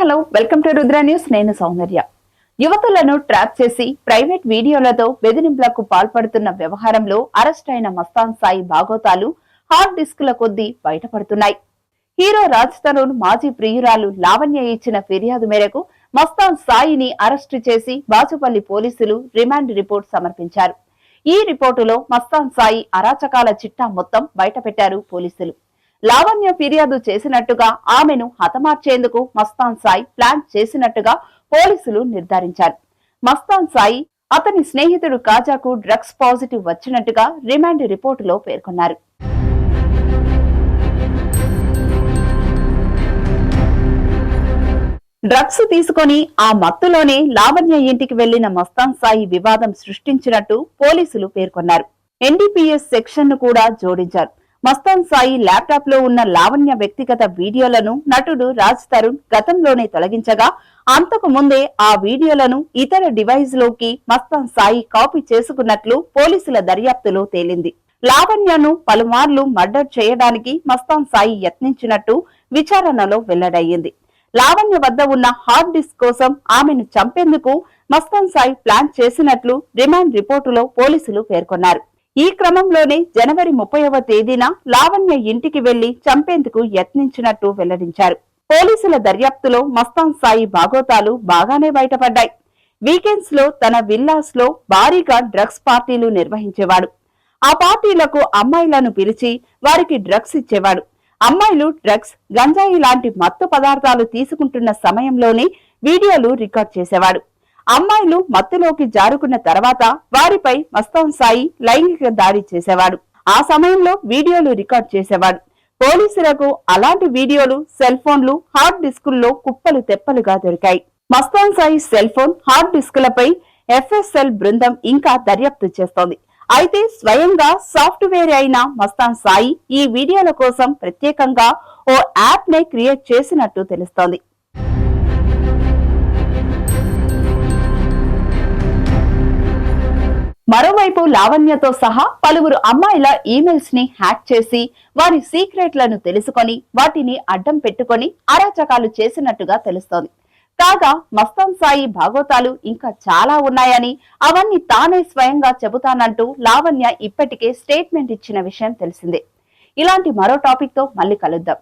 Hello welcome to Rudra news. నేను సౌందర్య. యువతులను trap చేసి private వీడియోలతో బెదిరింపులకు పాల్పడుతున్న వ్యవహారంలో అరెస్ట్ అయిన మస్తాన్ సాయి బాగోతాలు హార్డ్ డిస్కుల కొద్దీ బయటపడుతున్నాయి. హీరో రాజ్ తరుణ్ మాజీ ప్రియురాలు లావణ్య ఇచ్చిన ఫిర్యాదు మేరకు మస్తాన్ సాయిని అరెస్టు చేసి బాచుపల్లి పోలీసులు రిమాండ్ రిపోర్ట్ సమర్పించారు. ఈ రిపోర్టులో మస్తాన్ సాయి అరాచకాల చిట్టా మొత్తం బయటపెట్టారు పోలీసులు. లావణ్య ఫిర్యాదు చేసినట్టుగా ఆమెను హతమార్చేందుకు మస్తాన్ సాయి ప్లాన్ చేసినట్టుగా పోలీసులు నిర్ధారించారు. మస్తాన్ సాయి అతని స్నేహితుడు కాజాకు డ్రగ్స్ పాజిటివ్ వచ్చినట్టుగా రిమాండ్ రిపోర్టులో పేర్కొన్నారు. డ్రగ్స్ తీసుకొని ఆ మత్తులోనే లావణ్య ఇంటికి వెళ్లిన మస్తాన్ సాయి వివాదం సృష్టించినట్టు పోలీసులు పేర్కొన్నారు. ఎన్డీపీఎస్ సెక్షన్ ను కూడా జోడించారు. మస్తాన్ సాయి ల్యాప్టాప్ లో ఉన్న లావణ్య వ్యక్తిగత వీడియోలను నటుడు రాజ్ తరుణ్ గతంలోనే తొలగించగా అంతకు ముందే ఆ వీడియోలను ఇతర డివైస్ లోకి మస్తాన్ సాయి కాపీ చేసుకున్నట్లు పోలీసుల దర్యాప్తులో తేలింది. లావణ్యను పలుమార్లు మర్డర్ చేయడానికి మస్తాన్ సాయి యత్నించినట్టు విచారణలో వెల్లడయ్యింది. లావణ్య వద్ద ఉన్న హార్డ్ డిస్క్ కోసం ఆమెను చంపేందుకు మస్తాన్ సాయి ప్లాన్ చేసినట్లు రిమాండ్ రిపోర్టులో పోలీసులు పేర్కొన్నారు. ఈ క్రమంలోనే జనవరి 30వ తేదీన లావణ్య ఇంటికి వెళ్లి చంపేందుకు యత్నించినట్టు వెల్లడించారు. పోలీసుల దర్యాప్తులో మస్తాన్ సాయి బాగోతాలు బాగానే బయటపడ్డాయి. వీకెండ్స్ లో తన విల్లాస్ లో భారీగా డ్రగ్స్ పార్టీలు నిర్వహించేవాడు. ఆ పార్టీలకు అమ్మాయిలను పిలిచి వారికి డ్రగ్స్ ఇచ్చేవాడు. అమ్మాయిలు డ్రగ్స్, గంజాయి లాంటి మత్తు పదార్థాలు తీసుకుంటున్న సమయంలోనే వీడియోలు రికార్డ్ చేసేవాడు. అమ్మాయిలు మత్తులోకి జారుకున్న తర్వాత వారిపై మస్తాన్ సాయి లైంగిక దాడి చేసేవాడు. ఆ సమయంలో వీడియోలు రికార్డ్ చేసేవాడు. పోలీసులకు అలాంటి వీడియోలు, సెల్ ఫోన్లు, హార్డ్ డిస్కుల్లో కుప్పలు తెప్పలుగా దొరికాయి. Mastan Sai cell phone, hard డిస్కులపై ఎఫ్ఎస్ఎల్ బృందం ఇంకా దర్యాప్తు చేస్తోంది. అయితే స్వయంగా సాఫ్ట్వేర్ అయిన మస్తాన్ సాయి ఈ వీడియోల కోసం ప్రత్యేకంగా ఓ యాప్ నే క్రియేట్ చేసినట్టు తెలుస్తోంది. మరోవైపు లావణ్యతో సహా పలువురు అమ్మాయిల ఈమెయిల్స్ ని హ్యాక్ చేసి వారి సీక్రెట్లను తెలుసుకొని వాటిని అడ్డం పెట్టుకొని అరాచకాలు చేసినట్టుగా తెలుస్తోంది. కాగా మస్తాన్ సాయి భాగోతాలు ఇంకా చాలా ఉన్నాయని, అవన్నీ తానే స్వయంగా చెబుతానంటూ లావణ్య ఇప్పటికే స్టేట్మెంట్ ఇచ్చిన విషయం తెలిసిందే. ఇలాంటి మరో టాపిక్ తో మళ్ళీ కలుద్దాం.